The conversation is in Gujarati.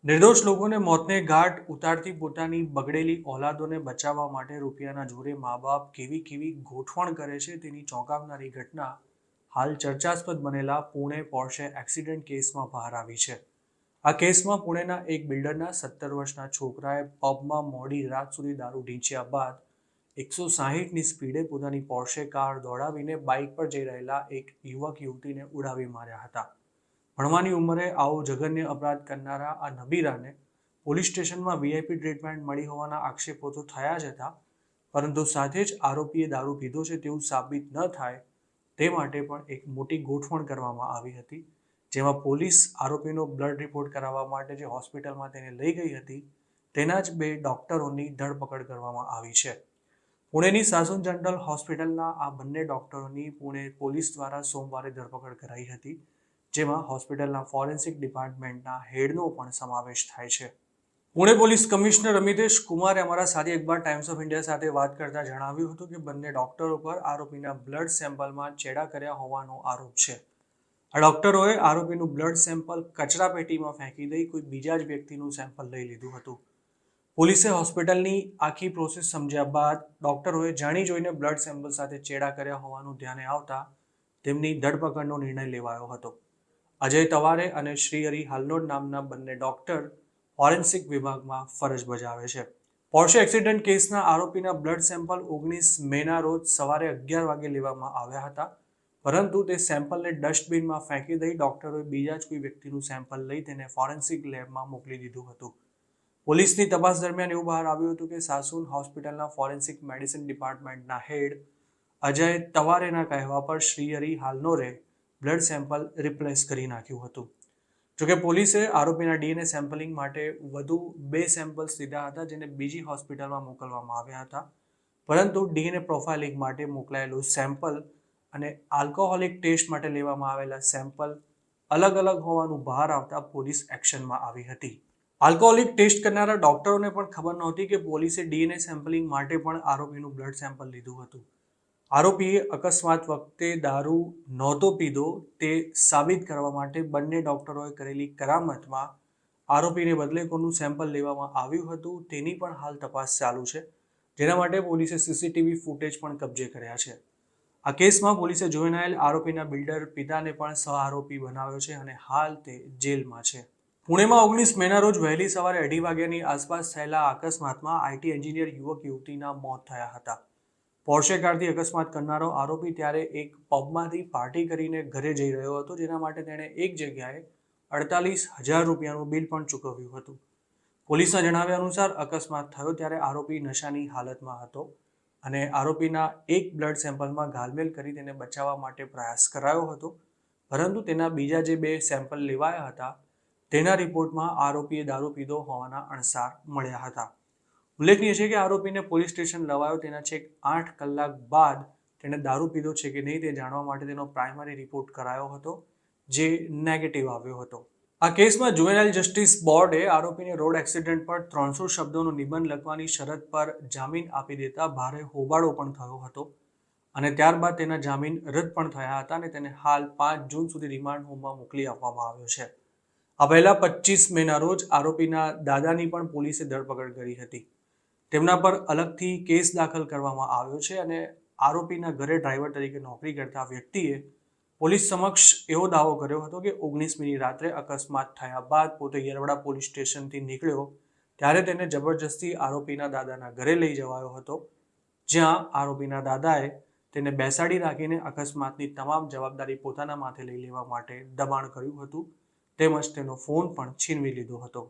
નિર્દોષ લોકોને મોતને ઘાટ ઉતારતી પોતાની બગડેલી ઓલાદોને બચાવવા માટે રૂપિયાના જોરે મા બાપ કેવી કેવી ગોઠવણ કરે છે તેની ચોંકાવનારી ઘટના હાલ ચર્ચાસ્પદ બનેલા પુણે પોર્શે એક્સિડન્ટ કેસમાં બહાર આવી છે. આ કેસમાં પુણેના એક બિલ્ડરના 17 વર્ષના છોકરાએ પબમાં મોડી રાત સુધી દારૂ ઢીંચ્યા બાદ 160ની સ્પીડે પોતાની પોર્શે કાર દોડાવીને બાઇક પર જઈ રહેલા એક યુવક યુવતીને ઉડાવી માર્યા હતા. ભણવાની ઉંમરે આવો જઘન્ય અપરાધ કરનારા આ નબીરાને પોલીસ સ્ટેશનમાં વીઆઈપી ટ્રીટમેન્ટ મળી હોવાના આક્ષેપો તો થયા જ હતા, પરંતુ સાથે જ આરોપીએ દારૂ પીધો છે તેવું સાબિત ન થાય તે માટે પણ એક મોટી ગોઠવણ કરવામાં આવી હતી, જેમાં પોલીસ આરોપીનો બ્લડ રિપોર્ટ કરાવવા માટે જે હોસ્પિટલમાં તેને લઈ ગઈ હતી તેના જ 2 ડોક્ટરોની ધરપકડ કરવામાં આવી છે. પુણેની સાસુન જનરલ હોસ્પિટલના આ બંને ડોક્ટરોની પુણે પોલીસ દ્વારા સોમવારે ધરપકડ કરાઈ હતી, જેમાં હોસ્પિટલના ફોરેન્સિક ડિપાર્ટમેન્ટના હેડનો પણ સમાવેશ થાય છે. પુણે પોલીસ કમિશનર અમિતેશ કુમારે અમારા સાથી અખબાર ટાઈમ્સ ઓફ ઇન્ડિયા સાથે વાત કરતા જણાવ્યું હતું કે બંને ડોક્ટરો પર આરોપીના બ્લડ સેમ્પલમાં ચેડા કર્યા હોવાનો આરોપ છે. આ ડોક્ટરોએ આરોપીનું બ્લડ સેમ્પલ કચરા પેટીમાં ફેંકી દઈ કોઈ બીજા જ વ્યક્તિનું સેમ્પલ લઈ લીધું હતું. પોલીસે હોસ્પિટલની આખી પ્રોસેસ સમજ્યા બાદ ડોક્ટરોએ જાણી જોઈને બ્લડ સેમ્પલ સાથે ચેડા કર્યા હોવાનું ધ્યાને આવતા તેમની ધરપકડનો નિર્ણય લેવાયો હતો. અજય તવારે અને શ્રીહરિ હાલ્નોડ નામના બંને ડોક્ટર ફોરેન્સિક વિભાગમાં ફરજ બજાવે છે. પોર્શે એક્સિડન્ટ કેસના આરોપીના બ્લડ સેમ્પલ 19 મેના રોજ સવારે 11 વાગે લેવામાં આવ્યા હતા, પરંતુ તે સેમ્પલને ડસ્ટબિનમાં ફેંકી દઈ ડોક્ટરોએ બીજા જ કોઈ વ્યક્તિનું સેમ્પલ લઈ તેને ફોરેન્સિક લેબમાં મોકલી દીધું હતું. પોલીસની તપાસ દરમિયાન એવું બહાર આવ્યું હતું કે સાસુન હોસ્પિટલના ફોરેન્સિક મેડિસિન ડિપાર્ટમેન્ટના હેડ અજય તવારેના કહેવા પર શ્રીહરિ હાલ્નોરે બ્લડ સેમ્પલ રિપ્લેસ કરી નાખ્યું હતું. જોકે પોલીસે આરોપીના ડીએનએ સેમ્પલિંગ માટે વધુ 2 સેમ્પલ્સ લીધા હતા, જેને બીજી હોસ્પિટલમાં મોકલવામાં આવ્યા હતા, પરંતુ ડીએનએ પ્રોફાઇલિંગ માટે મોકલાયેલું સેમ્પલ અને આલ્કોહોલિક ટેસ્ટ માટે લેવામાં આવેલા સેમ્પલ અલગ અલગ હોવાનું બહાર આવતા પોલીસ એક્શનમાં આવી હતી. આલ્કોહોલિક ટેસ્ટ કરનારા ડોક્ટરોને પણ ખબર નહોતી કે પોલીસે ડીએનએ સેમ્પલિંગ માટે પણ આરોપીનું બ્લડ સેમ્પલ લીધું હતું. આરોપીએ અકસ્માત વખતે દારૂ નહોતો પીધો તે સાબિત કરવા માટે બંને ડોક્ટરોએ કરેલી કરામતમાં આરોપીને બદલે કોનું સેમ્પલ લેવામાં આવ્યું હતું તેની પણ હાલ તપાસ ચાલુ છે, જેના માટે પોલીસે સીસીટીવી ફૂટેજ પણ કબજે કર્યા છે. આ કેસમાં પોલીસે જોઈનાયેલ આરોપીના બિલ્ડર પિતાને પણ સહ આરોપી બનાવ્યો છે અને હાલ તે જેલમાં છે. પુણેમાં 19 મેના રોજ વહેલી સવારે 2:30 વાગ્યાની આસપાસ થયેલા અકસ્માતમાં આઈટી એન્જિનિયર યુવક યુવતીના મોત થયા હતા. પોર્શે કારથી અકસ્માત કરનારો આરોપી ત્યારે એક પબમાંથી પાર્ટી કરીને ઘરે જઈ રહ્યો હતો, જેના માટે તેણે એક જગ્યાએ 48,000 રૂપિયાનું બિલ પણ ચૂકવ્યું હતું. પોલીસના જણાવ્યા અનુસાર અકસ્માત થયો ત્યારે આરોપી નશાની હાલતમાં હતો અને આરોપીના એક બ્લડ સેમ્પલમાં ઘાલમેલ કરી તેને બચાવવા માટે પ્રયાસ કરાયો હતો, પરંતુ તેના બીજા જે 2 સેમ્પલ લેવાયા હતા તેના રિપોર્ટમાં આરોપીએ દારૂ પીધો હોવાના અણસાર મળ્યા હતા. ઉલ્લેખનીય છે કે આરોપીને પોલીસ સ્ટેશન લવાયો તેના છેક 8 કલાક બાદ તેણે દારૂ પીધો છે કે નહીં તે જાણવા માટે તેનો પ્રાઇમરી રિપોર્ટ કરાયો હતો, જે નેગેટિવ આવ્યો હતો. આ કેસમાં જુવેનાઇલ જસ્ટિસ બોર્ડે આરોપીને રોડ એક્સિડન્ટ પર 300 શબ્દોનો નિબંધ લખવાની શરત પર જામીન આપી દેતા ભારે હોબાળો પણ થયો હતો અને ત્યારબાદ તેના જામીન રદ પણ થયા હતા અને તેને હાલ 5 જૂન સુધી રિમાન્ડ હોમમાં મોકલી આપવામાં આવ્યો છે. આ પહેલા 25 મેના રોજ આરોપીના દાદાની પણ પોલીસે ધરપકડ કરી હતી. તેમના પર અલગથી કેસ દાખલ કરવામાં આવ્યો છે અને આરોપીના ઘરે ડ્રાઈવર તરીકે નોકરી કરતા વ્યક્તિએ પોલીસ સમક્ષ એવો દાવો કર્યો હતો કે 19મીની રાત્રે અકસ્માત થયા બાદ પોતે યરવડા પોલીસ સ્ટેશનથી નીકળ્યો ત્યારે તેને જબરજસ્તી આરોપીના દાદાના ઘરે લઈ જવાયો હતો, જ્યાં આરોપીના દાદાએ તેને બેસાડી રાખીને અકસ્માતની તમામ જવાબદારી પોતાના માથે લઈ લેવા માટે દબાણ કર્યું હતું, તેમજ તેનો ફોન પણ છીનવી લીધો હતો.